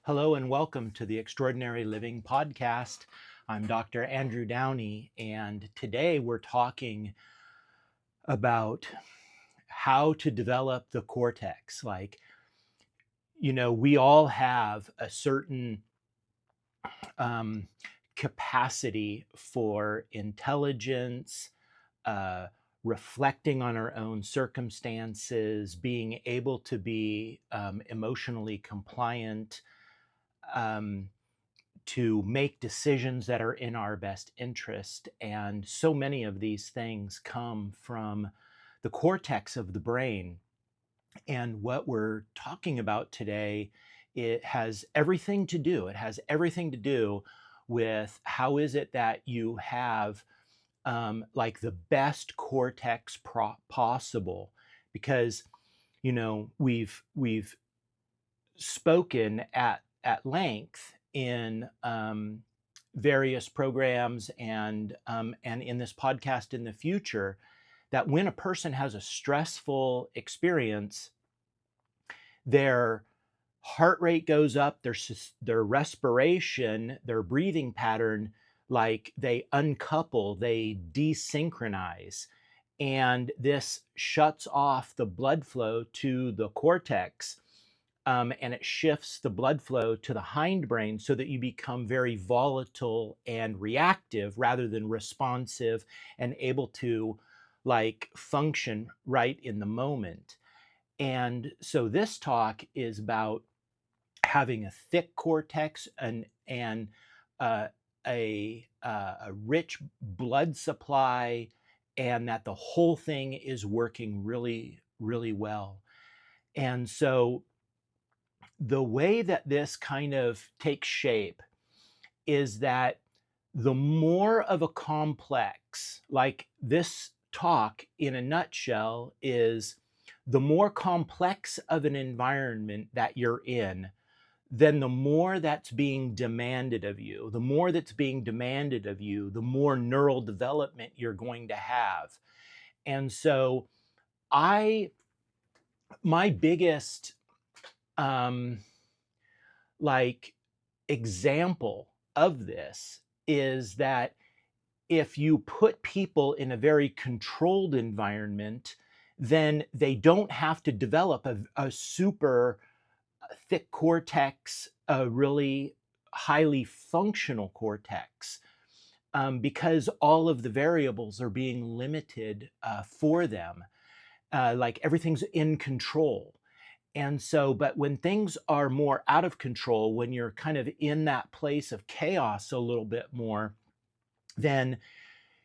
Hello and welcome to the Extraordinary Living Podcast. I'm Dr. Andrew Downey, and today we're talking about how to develop the cortex. We all have a certain um, capacity for intelligence, uh, reflecting on our own circumstances, being able to be emotionally compliant. Um, to make decisions that are in our best interest. And so many of these things come from the cortex of the brain. And what we're talking about today, it has everything to do. It has everything to do with how is it that you have the best cortex possible, because we've spoken at length in various programs and in this podcast in the future, that when a person has a stressful experience, their heart rate goes up, their respiration, their breathing pattern, like they uncouple, they desynchronize, and this shuts off the blood flow to the cortex, and it shifts the blood flow to the hindbrain so that you become very volatile and reactive rather than responsive and able to function right in the moment. And so this talk is about having a thick cortex and uh, a rich blood supply, and that the whole thing is working really, really well. And so the way that this kind of takes shape is that the more of a complex, like this talk in a nutshell, is the more complex of an environment that you're in, then the more that's being demanded of you. The more that's being demanded of you, the more neural development you're going to have. And so I, my biggest um, like example of this is that if you put people in a very controlled environment, then they don't have to develop a super thick cortex, a really highly functional cortex, because all of the variables are being limited for them. Like everything's in control. And so, but when things are more out of control, when you're kind of in that place of chaos a little bit more, then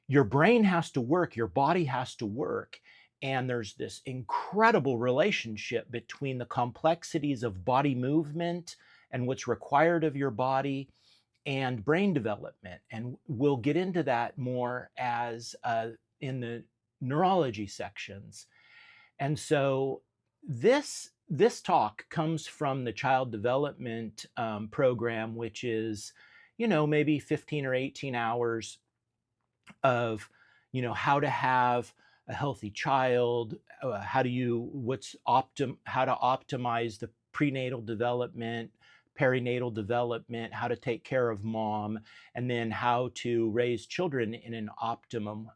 your brain has to work, your body has to work. And there's this incredible relationship between the complexities of body movement and what's required of your body and brain development. And we'll get into that more as in the neurology sections. And so this talk comes from the child development program, which is, maybe 15 or 18 hours of, how to have a healthy child, how to optimize the prenatal development, perinatal development, how to take care of mom, and then how to raise children in an optimum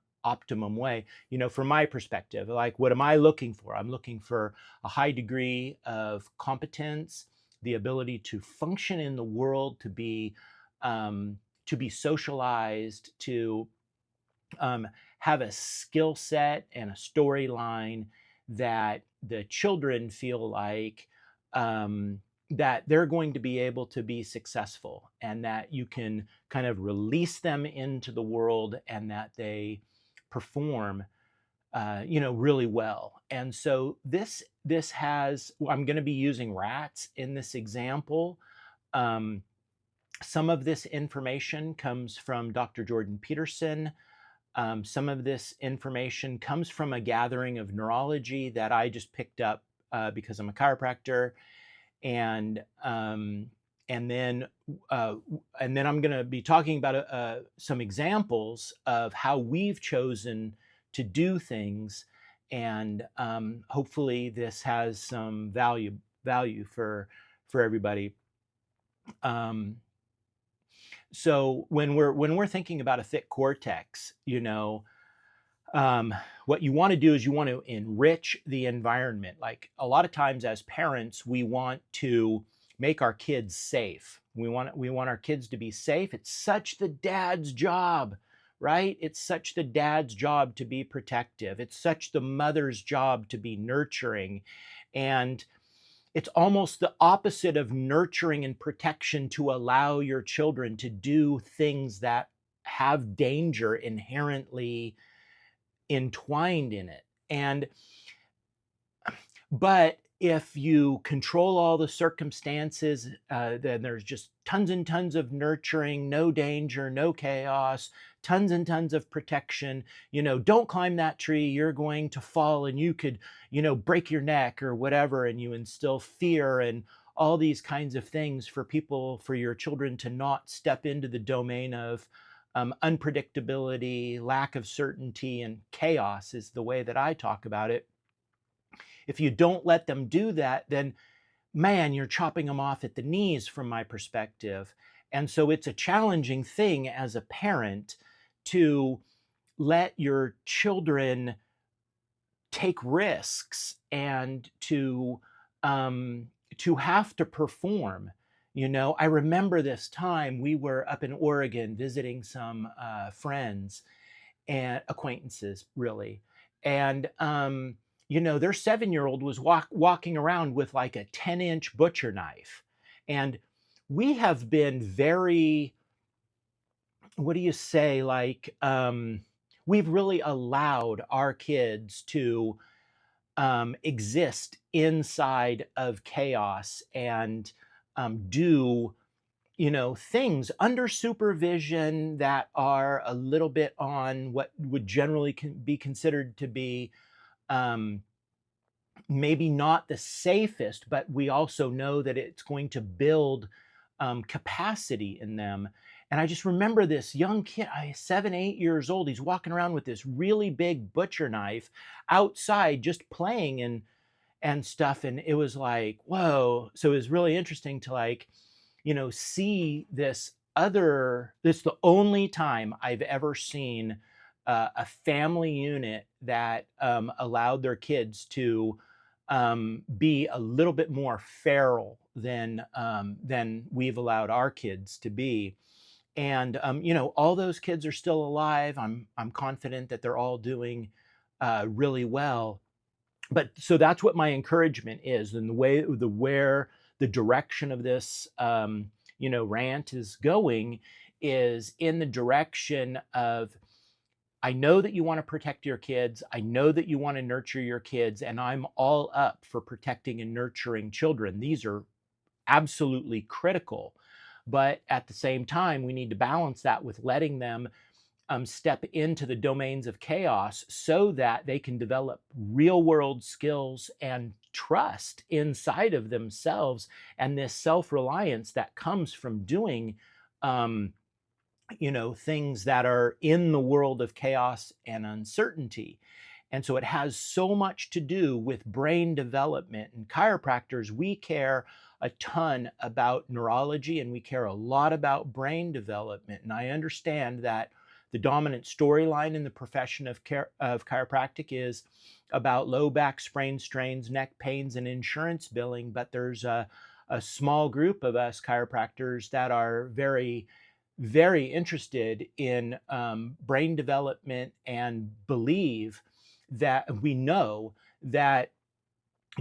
way. From my perspective, like, what am I looking for? I'm looking for a high degree of competence, the ability to function in the world, to be socialized, to have a skill set and a storyline that the children feel like that they're going to be able to be successful, and that you can kind of release them into the world and that they perform really well. And so this has, I'm going to be using rats in this example. um, some of this information comes from Dr. Jordan Peterson. Some of this information comes from a gathering of neurology that I just picked up because I'm a chiropractor, and um, and then uh, and then I'm going to be talking about some examples of how we've chosen to do things, and hopefully this has some value for everybody. Um, so when we're thinking about a thick cortex, um, what you want to do is you want to enrich the environment. Like a lot of times as parents, we want to make our kids safe. We want our kids to be safe. It's such the dad's job, right? It's such the dad's job to be protective. It's such the mother's job to be nurturing. And it's almost the opposite of nurturing and protection to allow your children to do things that have danger inherently entwined in it. And but if you control all the circumstances, then there's just tons and tons of nurturing, no danger, no chaos, tons and tons of protection. Don't climb that tree, you're going to fall and you could, break your neck or whatever. And you instill fear and all these kinds of things for your children to not step into the domain of unpredictability, lack of certainty, and chaos is the way that I talk about it. If you don't let them do that, then man, you're chopping them off at the knees from my perspective. And so it's a challenging thing as a parent to let your children take risks and to have to perform. I remember this time we were up in Oregon visiting some friends and acquaintances, really. And their 7-year-old was walking around with like a 10-inch butcher knife. And we have been very, what do you say, like, we've really allowed our kids to exist inside of chaos and do things under supervision that are a little bit on what would generally be considered to be um, maybe not the safest, but we also know that it's going to build capacity in them. And I just remember this young kid, 7, 8 years old. He's walking around with this really big butcher knife outside, just playing and stuff. And it was like, whoa. So it was really interesting to see this the only time I've ever seen a family unit that allowed their kids to be a little bit more feral than we've allowed our kids to be. And all those kids are still alive. I'm confident that they're all doing really well. But so that's what my encouragement is, and where the direction of this rant is going is in the direction of, I know that you want to protect your kids, I know that you want to nurture your kids, and I'm all up for protecting and nurturing children. These are absolutely critical, but at the same time we need to balance that with letting them step into the domains of chaos so that they can develop real world skills and trust inside of themselves, and this self-reliance that comes from doing um, things that are in the world of chaos and uncertainty. And so it has so much to do with brain development. And chiropractors, we care a ton about neurology and we care a lot about brain development. And I understand that the dominant storyline in the profession of chiropractic is about low back sprain, strains, neck pains, and insurance billing. But there's a small group of us chiropractors that are very, very interested in brain development and believe that we know that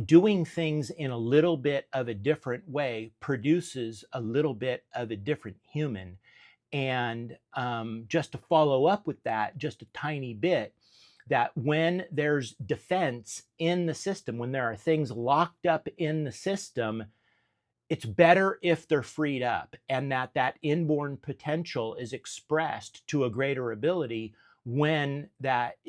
doing things in a little bit of a different way produces a little bit of a different human. And just to follow up with that, just a tiny bit, that when there's defense in the system, when there are things locked up in the system, it's better if they're freed up, and that inborn potential is expressed to a greater ability when that's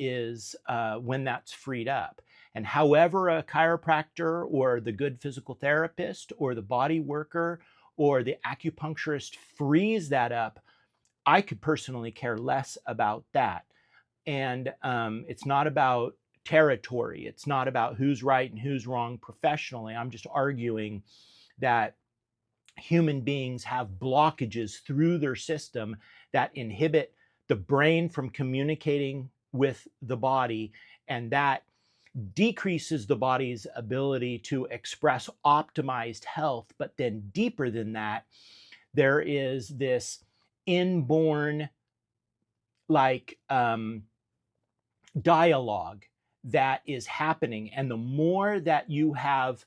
freed up. And however a chiropractor or the good physical therapist or the body worker or the acupuncturist frees that up, I could personally care less about that. And it's not about territory. It's not about who's right and who's wrong professionally. I'm just arguing that human beings have blockages through their system that inhibit the brain from communicating with the body, and that decreases the body's ability to express optimized health. But then, deeper than that, there is this inborn, like, dialogue that is happening. And the more that you have,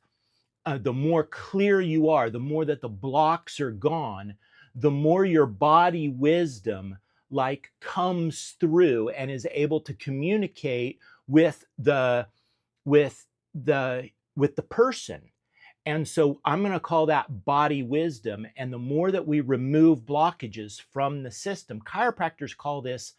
the more clear you are, the more that the blocks are gone, the more your body wisdom like comes through and is able to communicate with the with the person. And so I'm going to call that body wisdom. And the more that we remove blockages from the system, chiropractors call these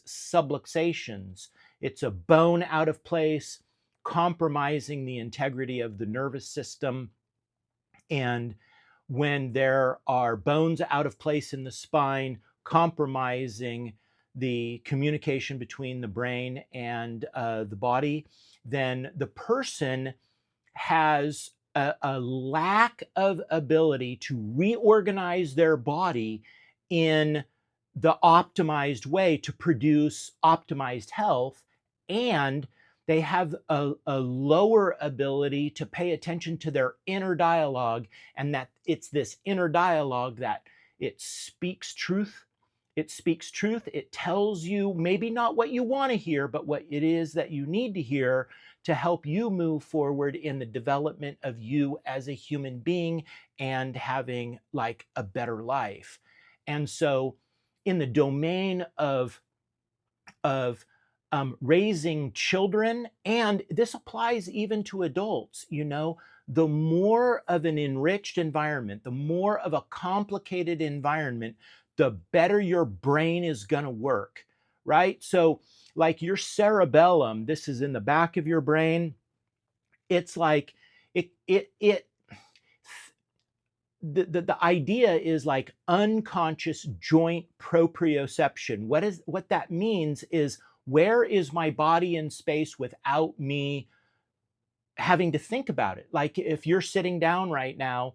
subluxations. It's a bone out of place, compromising the integrity of the nervous system. And when there are bones out of place in the spine, compromising the communication between the brain and the body, then the person has a lack of ability to reorganize their body in the optimized way to produce optimized health, and they have a lower ability to pay attention to their inner dialogue, and that it's this inner dialogue that it speaks truth. It speaks truth. It tells you maybe not what you want to hear, but what it is that you need to hear to help you move forward in the development of you as a human being and having like a better life. And so in the domain of raising children, and this applies even to adults, the more of an enriched environment, the more of a complicated environment, the better your brain is going to work, right? So like your cerebellum, this is in the back of your brain. It's like it the idea is like unconscious joint proprioception. What that means is, where is my body in space without me having to think about it? Like if you're sitting down right now,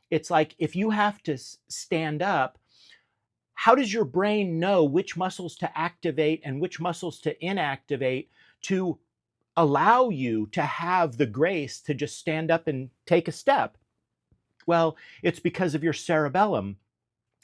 it's like if you have to stand up, how does your brain know which muscles to activate and which muscles to inactivate to allow you to have the grace to just stand up and take a step? Well, it's because of your cerebellum.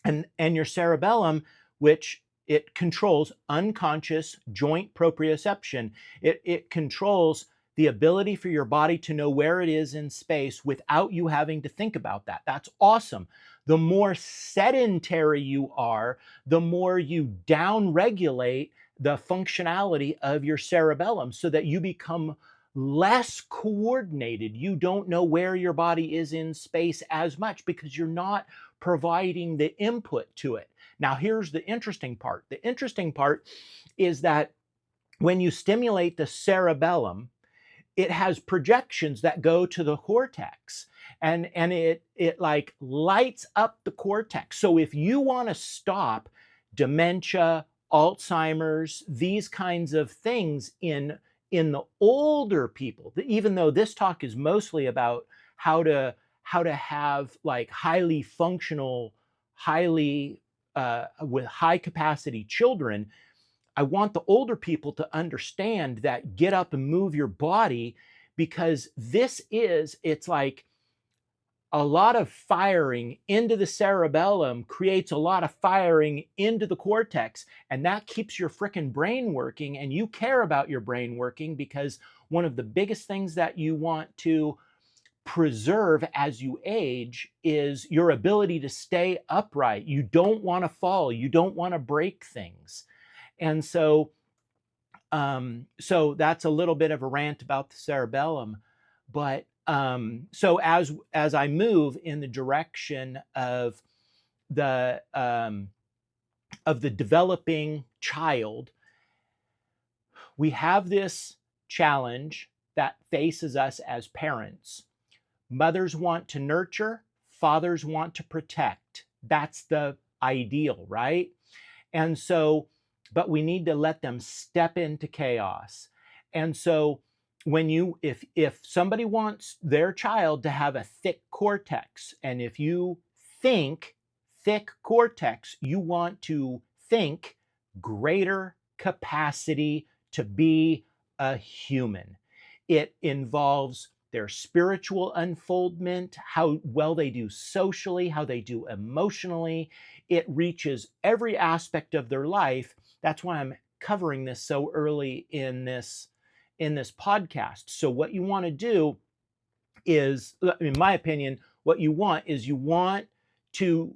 And your cerebellum, which it controls unconscious joint proprioception. It controls the ability for your body to know where it is in space without you having to think about that. That's awesome. The more sedentary you are, the more you downregulate the functionality of your cerebellum so that you become less coordinated. You don't know where your body is in space as much because you're not providing the input to it. Now, here's the interesting part. The interesting part is that when you stimulate the cerebellum, it has projections that go to the cortex, and it like lights up the cortex. So if you want to stop dementia, Alzheimer's, these kinds of things in the older people, even though this talk is mostly about how to have like highly functional, highly with high capacity children, I want the older people to understand that get up and move your body, because it's like a lot of firing into the cerebellum creates a lot of firing into the cortex, and that keeps your frickin' brain working, and you care about your brain working, because one of the biggest things that you want to preserve as you age is your ability to stay upright. You don't want to fall. You don't want to break things. And so, so that's a little bit of a rant about the cerebellum. But so as I move in the direction of the developing child, we have this challenge that faces us as parents. Mothers want to nurture, fathers want to protect. That's the ideal, right? And so, but we need to let them step into chaos. And so if somebody wants their child to have a thick cortex, and if you think thick cortex, you want to think greater capacity to be a human. It involves their spiritual unfoldment, how well they do socially, how they do emotionally. It reaches every aspect of their life. That's why I'm covering this so early in this podcast. So what you want to do is, in my opinion, what you want is you want to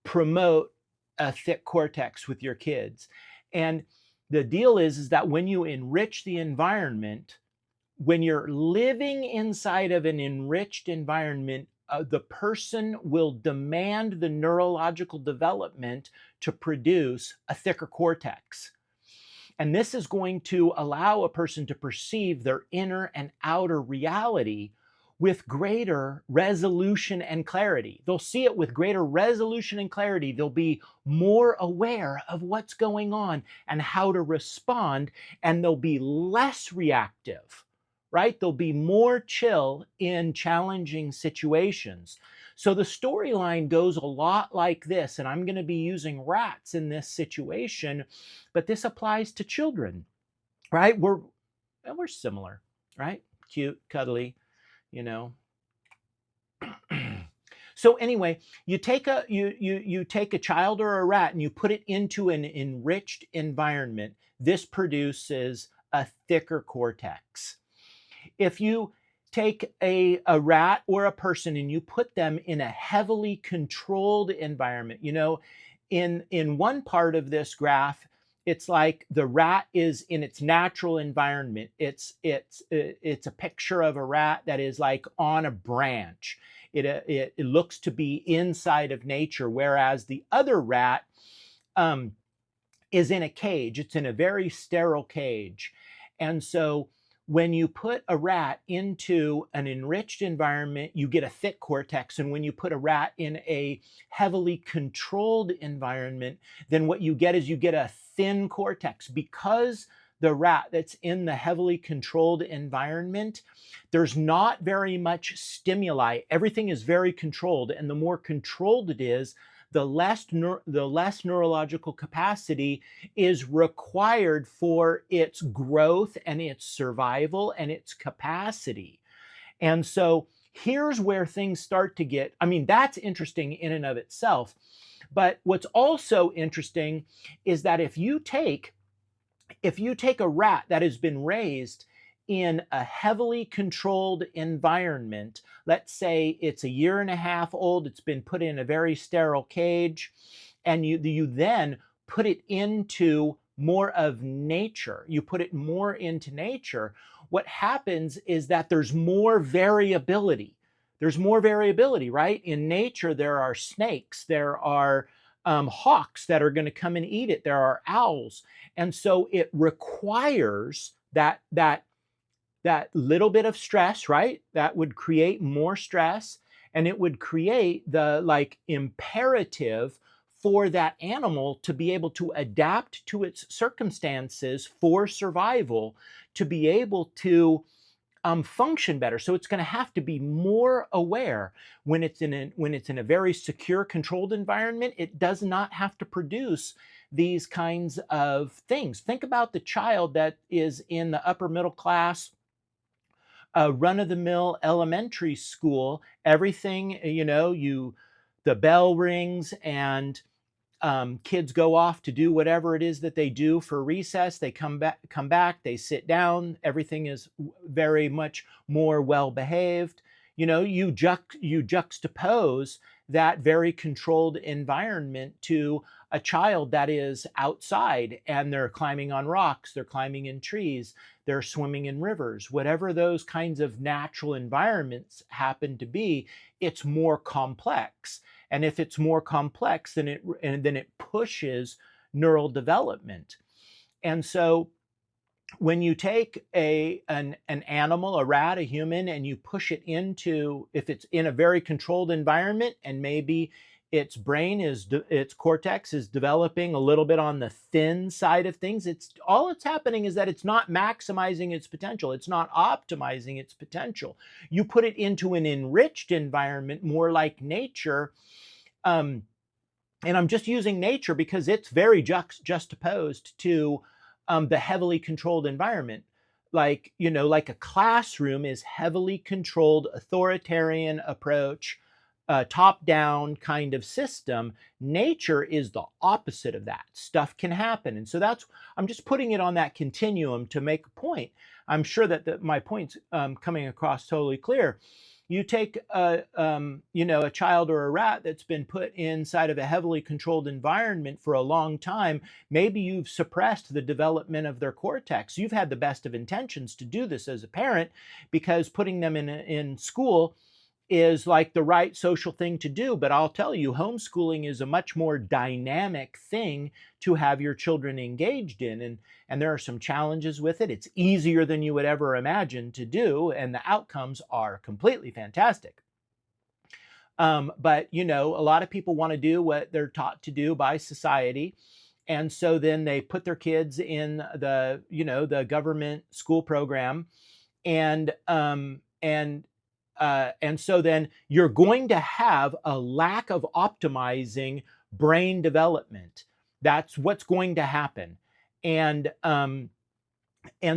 promote a thick cortex with your kids. And the deal is that when you enrich the environment, when you're living inside of an enriched environment, the person will demand the neurological development to produce a thicker cortex. And this is going to allow a person to perceive their inner and outer reality with greater resolution and clarity. They'll see it with greater resolution and clarity. They'll be more aware of what's going on and how to respond, and they'll be less reactive, right? They'll be more chill in challenging situations. So the storyline goes a lot like this, and I'm going to be using rats in this situation, but this applies to children, right? We're similar, right? Cute, cuddly, you know. So anyway, you take a child or a rat and you put it into an enriched environment. This produces a thicker cortex. If you take a rat or a person and you put them in a heavily controlled environment, in one part of this graph, it's like the rat is in its natural environment. It's a picture of a rat that is like on a branch. It looks to be inside of nature, whereas the other rat is in a cage. It's in a very sterile cage. And so when you put a rat into an enriched environment, you get a thick cortex. And when you put a rat in a heavily controlled environment, then what you get is you get a thin cortex. Because the rat that's in the heavily controlled environment, there's not very much stimuli. Everything is very controlled. And the more controlled it is, the less neurological capacity is required for its growth and its survival and its capacity. And so here's where things start to get, that's interesting in and of itself. But what's also interesting is that if you take a rat that has been raised in a heavily controlled environment, let's say it's a year and a half old, it's been put in a very sterile cage, and you then put it into more of nature, you put it more into nature, what happens is that there's more variability. There's more variability, right? In nature, there are snakes, there are hawks that are going to come and eat it, there are owls. And so it requires that little bit of stress, right? That would create more stress, and it would create the imperative for that animal to be able to adapt to its circumstances for survival, to be able to function better. So it's going to have to be more aware when it's in a very secure, controlled environment. It does not have to produce these kinds of things. Think about the child that is in the upper middle class, run-of-the-mill elementary school. Everything, the bell rings and kids go off to do whatever it is that they do for recess. They come back, they sit down. Everything is very much more well behaved. You juxtapose that very controlled environment to a child that is outside, and they're climbing on rocks, they're climbing in trees, they're swimming in rivers, whatever those kinds of natural environments happen to be. It's more complex. And if it's more complex, then it pushes neural development. And so when you take an animal, a rat, a human, and you push it into, if it's in a very controlled environment, and maybe its brain is, its cortex is developing a little bit on the thin side of things. It's all it's happening is that it's not maximizing its potential. It's not optimizing its potential. You put it into an enriched environment, more like nature. Um, and I'm just using nature because it's very juxtaposed to the heavily controlled environment. Like, like a classroom is heavily controlled, authoritarian approach, top down kind of system. Nature is the opposite of that. Stuff can happen. And so I'm just putting it on that continuum to make a point. I'm sure that my point's coming across totally clear. You take a child or a rat that's been put inside of a heavily controlled environment for a long time. Maybe you've suppressed the development of their cortex. You've had the best of intentions to do this as a parent, because putting them in school is like the right social thing to do. But I'll tell you, homeschooling is a much more dynamic thing to have your children engaged in. And there are some challenges with it. It's easier than you would ever imagine to do, and the outcomes are completely fantastic. But, a lot of people want to do what they're taught to do by society. And so then they put their kids in the government school program, and so then you're going to have a lack of optimizing brain development. That's what's going to happen. And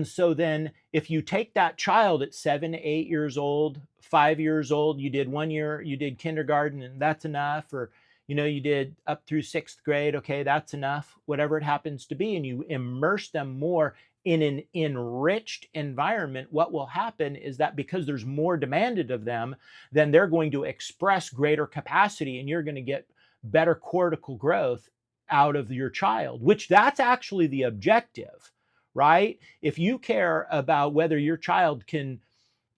so then if you take that child at 7, 8 years old, 5 years old, you did 1 year, you did kindergarten and that's enough, or you did up through 6th grade, okay, that's enough, whatever it happens to be, and you immerse them more in an enriched environment, what will happen is that because there's more demanded of them, then they're going to express greater capacity, and you're going to get better cortical growth out of your child, which that's actually the objective, right? If you care about whether your child can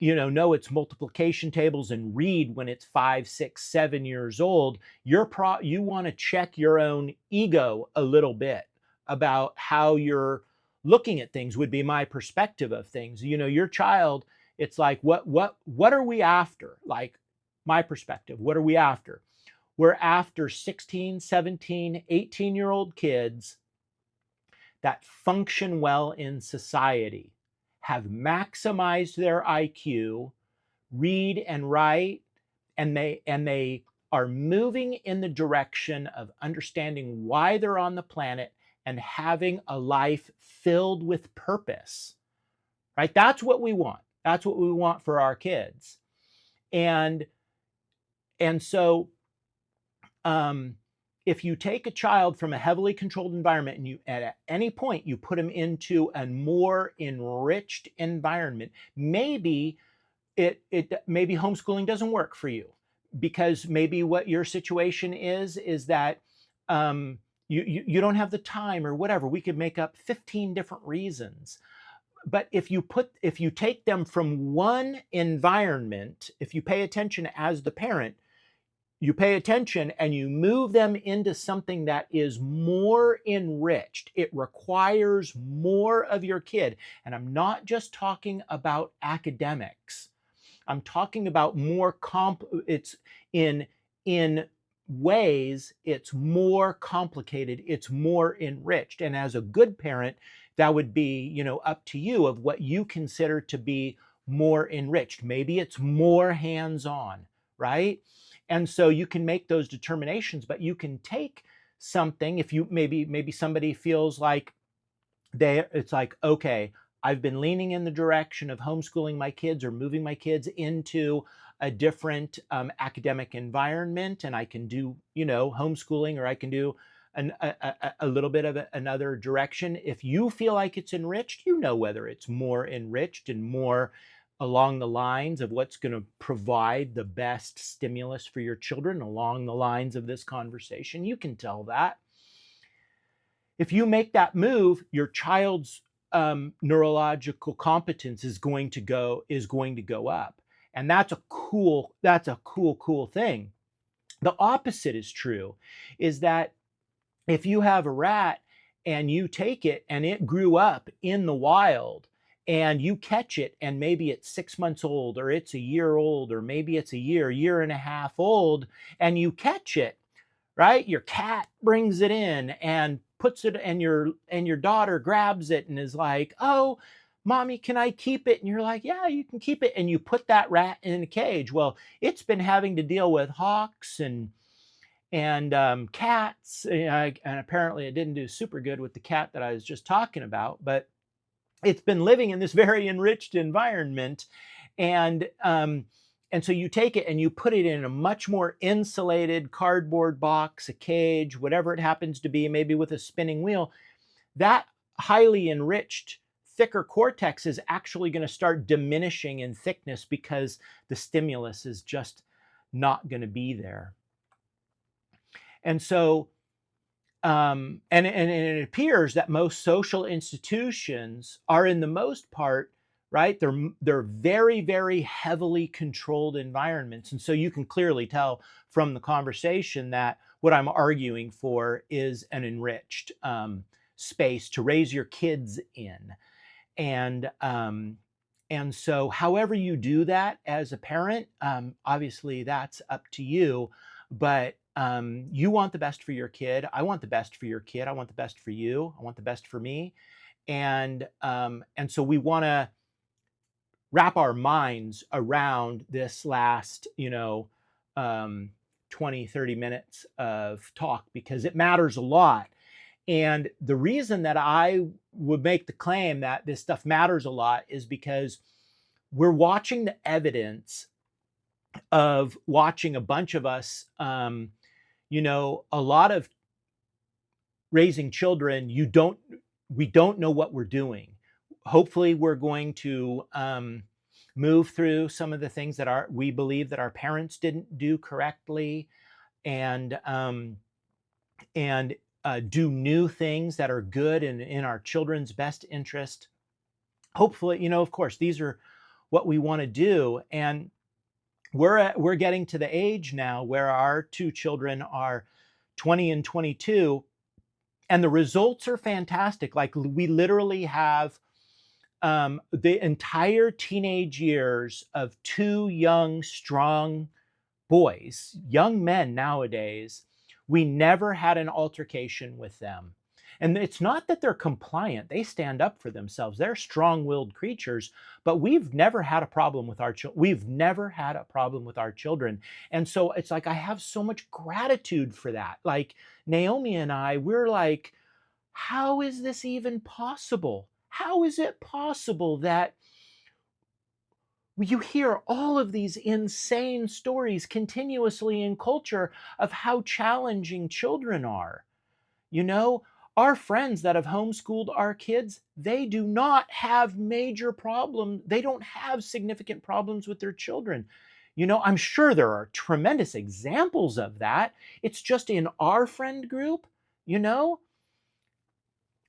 know its multiplication tables and read when it's 5, 6, 7 years old, you want to check your own ego a little bit about how you're looking at things, would be my perspective of things. Your child, it's like, what are we after? Like, my perspective, what are we after? We're after 16, 17, 18-year-old kids that function well in society, have maximized their IQ, read and write, and they are moving in the direction of understanding why they're on the planet and having a life filled with purpose. Right? That's what we want. That's what we want for our kids. And so if you take a child from a heavily controlled environment and you at any point you put them into a more enriched environment, maybe maybe homeschooling doesn't work for you, because maybe what your situation is that you don't have the time or whatever. We could make up 15 different reasons. But if you take them from one environment, if you pay attention as the parent, you pay attention and you move them into something that is more enriched. It requires more of your kid. And I'm not just talking about academics. I'm talking about more it's in ways it's more complicated, it's more enriched. And as a good parent, that would be, up to you of what you consider to be more enriched. Maybe it's more hands-on, right? And so you can make those determinations, but you can take something, if you maybe somebody feels like it's like, okay, I've been leaning in the direction of homeschooling my kids or moving my kids into a different academic environment, and I can do, homeschooling, or I can do a little bit of another direction. If you feel like it's enriched, whether it's more enriched and more along the lines of what's going to provide the best stimulus for your children, along the lines of this conversation. You can tell that. If you make that move, your child's neurological competence is going to go up, and that's a cool thing. The opposite is true, is that if you have a rat and you take it and it grew up in the wild, and you catch it and maybe it's 6 months old, or it's a year old, or maybe it's a year and a half old, and you catch it, right? Your cat brings it in and puts it, and your daughter grabs it and is like, "Oh, mommy, can I keep it?" And you're like, "Yeah, you can keep it." And you put that rat in a cage. Well, it's been having to deal with hawks and cats, and apparently it didn't do super good with the cat that I was just talking about, but it's been living in this very enriched environment. And um, and so you take it and you put it in a much more insulated cardboard box, a cage, whatever it happens to be, maybe with a spinning wheel. That highly enriched thicker cortex is actually going to start diminishing in thickness because the stimulus is just not going to be there. And so and it appears that most social institutions are, in the most part, right, they're very, very heavily controlled environments. And so you can clearly tell from the conversation that what I'm arguing for is an enriched space to raise your kids in. And um, and so however you do that as a parent, obviously that's up to you. But you want the best for your kid. I want the best for your kid. I want the best for you. I want the best for me. And so we want to wrap our minds around this last, 20-30 minutes of talk, because it matters a lot. And the reason that I would make the claim that this stuff matters a lot is because we're watching the evidence of watching a bunch of us, a lot of raising children. We don't know what we're doing. Hopefully, we're going to move through some of the things that we believe that our parents didn't do correctly, and and do new things that are good and in our children's best interest. Hopefully, of course, these are what we want to do. And we're getting to the age now where our two children are 20 and 22, and the results are fantastic. Like, we literally have the entire teenage years of two young, strong boys, young men nowadays. We never had an altercation with them. And it's not that they're compliant, they stand up for themselves. They're strong willed creatures, but we've never had a problem with our children. We've never had a problem with our children. And so it's like, I have so much gratitude for that. Like, Naomi and I, we're like, how is this even possible? How is it possible that you hear all of these insane stories continuously in culture of how challenging children are? You know, our friends that have homeschooled our kids, they do not have major problems. They don't have significant problems with their children. I'm sure there are tremendous examples of that. It's just in our friend group, you know,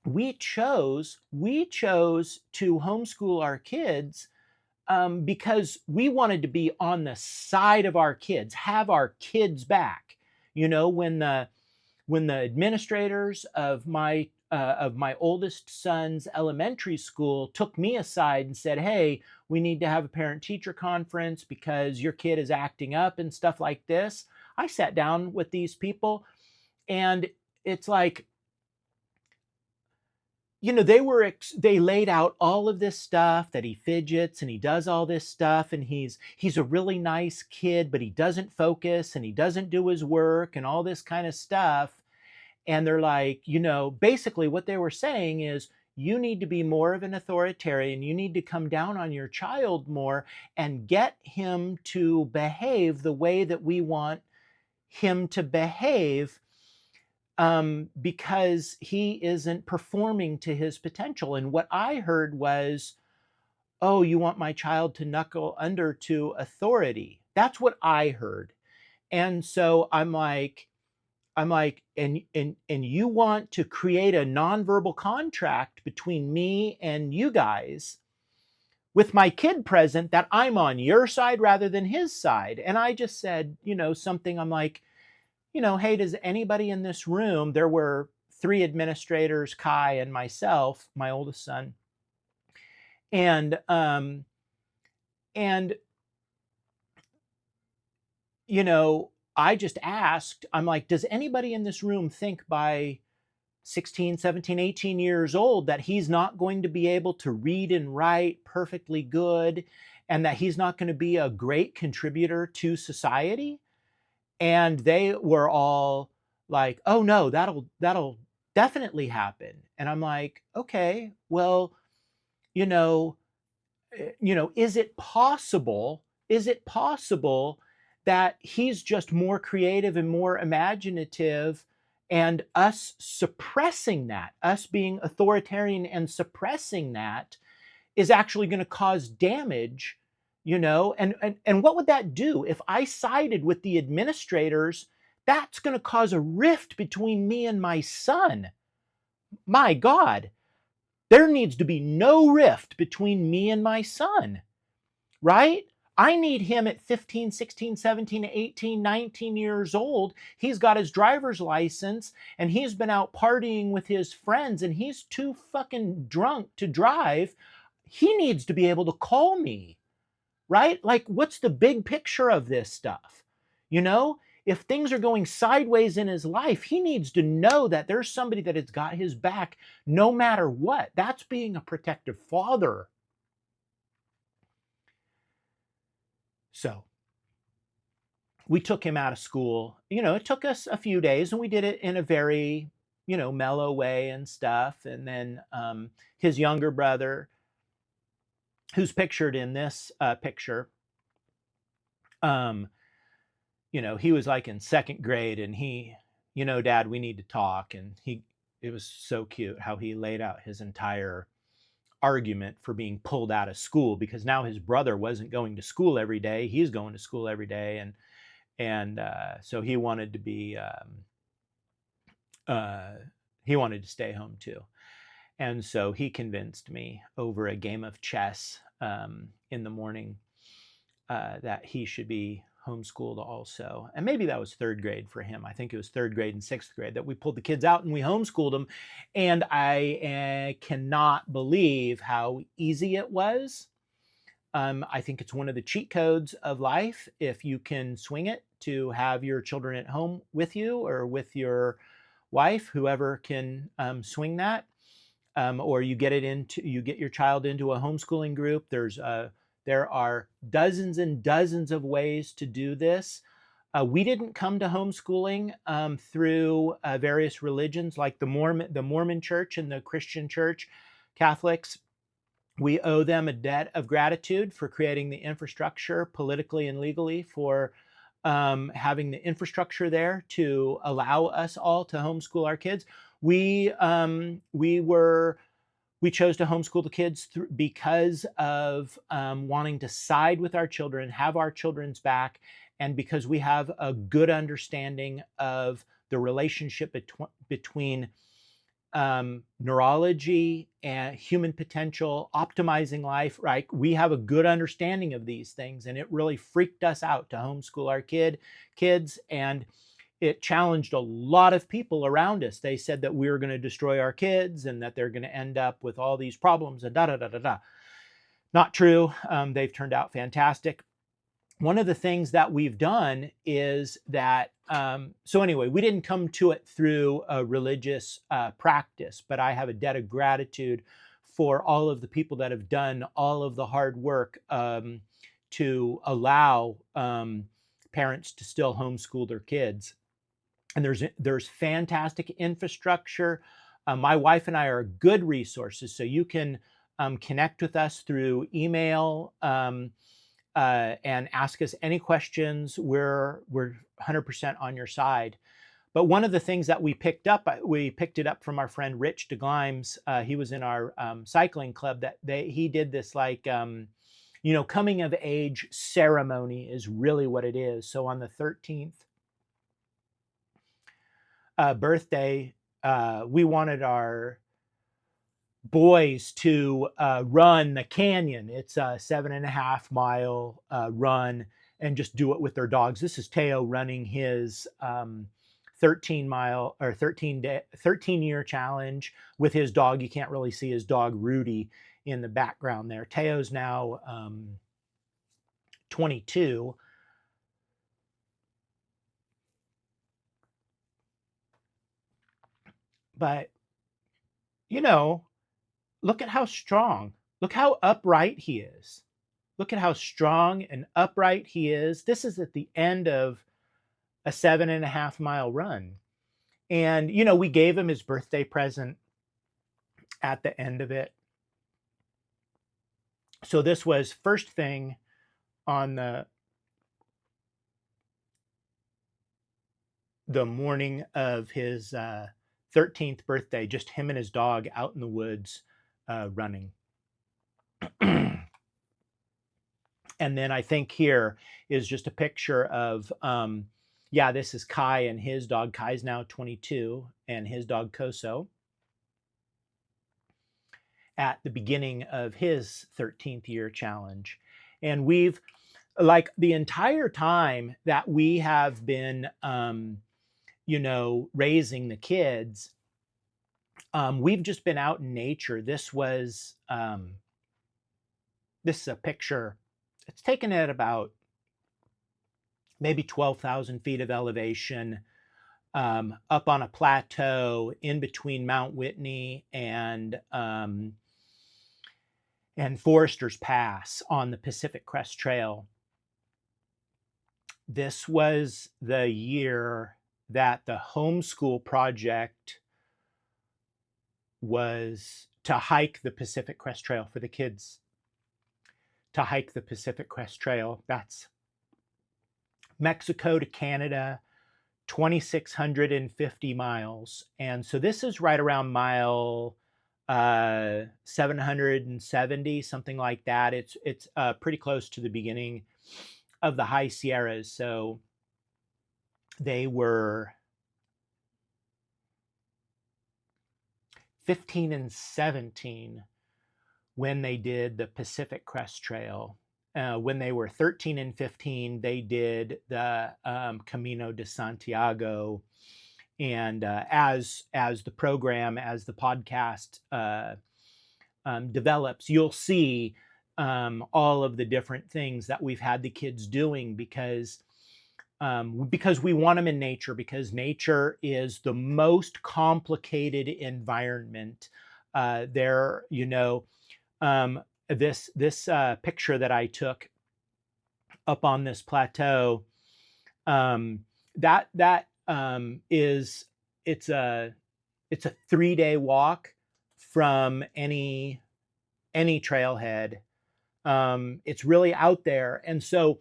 we chose to homeschool our kids because we wanted to be on the side of our kids, have our kids back. When the administrators of my oldest son's elementary school took me aside and said, "Hey, we need to have a parent-teacher conference because your kid is acting up and stuff like this," I sat down with these people, and it's like, they laid out all of this stuff, that he fidgets and he does all this stuff, and he's a really nice kid, but he doesn't focus and he doesn't do his work and all this kind of stuff. And they're like, basically what they were saying is, you need to be more of an authoritarian. You need to come down on your child more and get him to behave the way that we want him to behave, because he isn't performing to his potential. And what I heard was, "Oh, you want my child to knuckle under to authority." That's what I heard. And so I'm like, and you want to create a nonverbal contract between me and you guys, with my kid present, that I'm on your side rather than his side. And I just said, something. I'm like, "Hey, does anybody in this room," there were three administrators, Kai and myself, my oldest son, and and you know I just asked, I'm like, does anybody in this room think by 16, 17, 18 years old that he's not going to be able to read and write perfectly good and that he's not going to be a great contributor to society? And they were all like, oh no, that'll definitely happen. And I'm like, okay, well, you know, is it possible that he's just more creative and more imaginative, and us suppressing that, us being authoritarian and suppressing that, is actually going to cause damage, and what would that do if I sided with the administrators? That's going to cause a rift between me and my son. My God, there needs to be no rift between me and my son, right? I need him at 15, 16, 17, 18, 19 years old. He's got his driver's license and he's been out partying with his friends and he's too fucking drunk to drive. He needs to be able to call me, right? Like, what's the big picture of this stuff? If things are going sideways in his life, he needs to know that there's somebody that has got his back no matter what. That's being a protective father. So we took him out of school. It took us a few days and we did it in a very, mellow way and stuff. And then his younger brother, who's pictured in this picture, he was like in second grade and he, Dad, we need to talk. And it was so cute how he laid out his entire argument for being pulled out of school, because now his brother wasn't going to school every day. He's going to school every day. And so he wanted to be, he wanted to stay home too. And so he convinced me over a game of chess in the morning that he should be homeschooled also. And maybe that was third grade for him. I think it was third grade and sixth grade that we pulled the kids out and we homeschooled them. And I cannot believe how easy it was. I think it's one of the cheat codes of life, if you can swing it, to have your children at home with you or with your wife, whoever can swing that, or you get your child into a homeschooling group. There are dozens and dozens of ways to do this. We didn't come to homeschooling through various religions like the Mormon Church and the Christian Church, Catholics. We owe them a debt of gratitude for creating the infrastructure politically and legally for having the infrastructure there to allow us all to homeschool our kids. We chose to homeschool the kids because of wanting to side with our children, have our children's back, and because we have a good understanding of the relationship between neurology and human potential, optimizing life, right? We have a good understanding of these things, and it really freaked us out to homeschool our kids, and it challenged a lot of people around us. They said that we were going to destroy our kids and that they're going to end up with all these problems and da da da da da. Not true. They've turned out fantastic. One of the things that we've done is that, so anyway, we didn't come to it through a religious practice, but I have a debt of gratitude for all of the people that have done all of the hard work to allow parents to still homeschool their kids. And there's fantastic infrastructure. My wife and I are good resources, so you can connect with us through email and ask us any questions. We're 100% on your side. But one of the things that we picked it up from our friend Rich DeGlimes. He was in our cycling club. He did this coming of age ceremony is really what it is. So on the 13th birthday, we wanted our boys to run the canyon. It's a 7.5 mile run, and just do it with their dogs. This is Teo running his 13-year challenge with his dog. You can't really see his dog Rudy in the background there. Teo's now 22. but, you know, look at how strong, look how upright he is. Look at how strong and upright he is. This is at the end of a 7.5 mile run. And, we gave him his birthday present at the end of it. So this was first thing on the morning of his 13th birthday, just him and his dog out in the woods running. And then I think here is just a picture of, this is Kai and his dog. Kai's now 22, and his dog Koso at the beginning of his 13th year challenge. And we've, like, the entire time that we have been, raising the kids, we've just been out in nature. This is a picture. It's taken at about maybe 12,000 feet of elevation, up on a plateau in between Mount Whitney and Forester's Pass on the Pacific Crest Trail. This was the year that the homeschool project was to hike the Pacific Crest Trail for the kids. To hike the Pacific Crest Trail. That's Mexico to Canada, 2,650 miles. And so this is right around mile 770, something like that. It's pretty close to the beginning of the High Sierras. So they were 15 and 17 when they did the Pacific Crest Trail. When they were 13 and 15, they did the Camino de Santiago. And as the program, as the podcast develops, you'll see all of the different things that we've had the kids doing because we want them in nature, because nature is the most complicated environment. This picture that I took up on this plateau, it's a 3-day walk from any trailhead. It's really out there, and so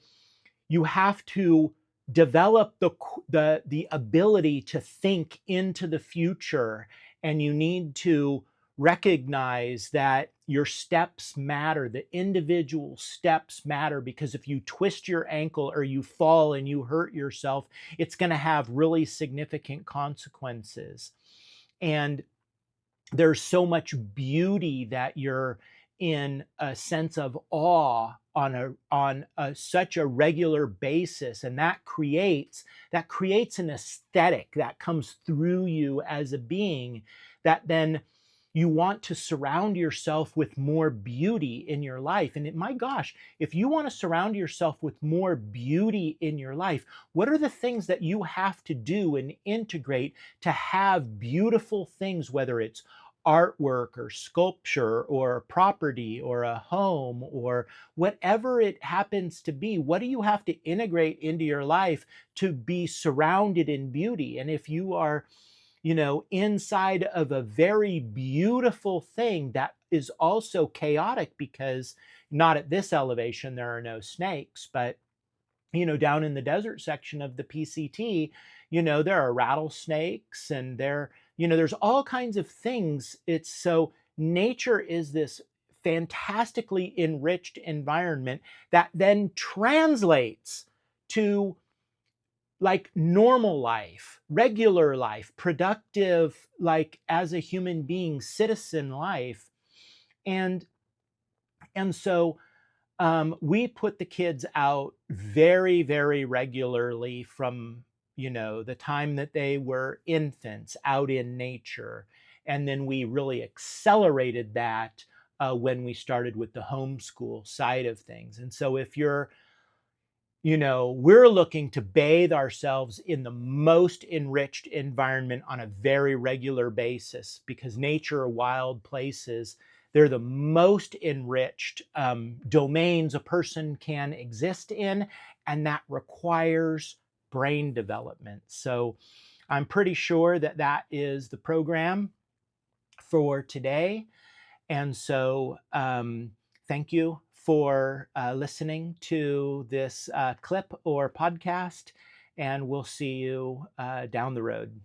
you have to develop the ability to think into the future, and you need to recognize that your steps matter. The individual steps matter, because if you twist your ankle or you fall and you hurt yourself, it's going to have really significant consequences. And there's so much beauty that you're in a sense of awe on such a regular basis, and that creates an aesthetic that comes through you as a being, that then you want to surround yourself with more beauty in your life. And my gosh, if you want to surround yourself with more beauty in your life, what are the things that you have to do and integrate to have beautiful things, whether it's artwork or sculpture or property or a home or whatever it happens to be? What do you have to integrate into your life to be surrounded in beauty? And if you are inside of a very beautiful thing that is also chaotic, because not at this elevation, there are no snakes, but, down in the desert section of the PCT, there are rattlesnakes, and there's all kinds of things. It's so nature is this fantastically enriched environment that then translates to like normal life, regular life, productive, like as a human being, citizen life. And so we put the kids out very, very regularly from, the time that they were infants out in nature. And then we really accelerated that when we started with the homeschool side of things. And so if you're we're looking to bathe ourselves in the most enriched environment on a very regular basis, because nature or wild places, they're the most enriched domains a person can exist in, and that requires brain development. So I'm pretty sure that that is the program for today. And so thank you for listening to this clip or podcast, and we'll see you down the road.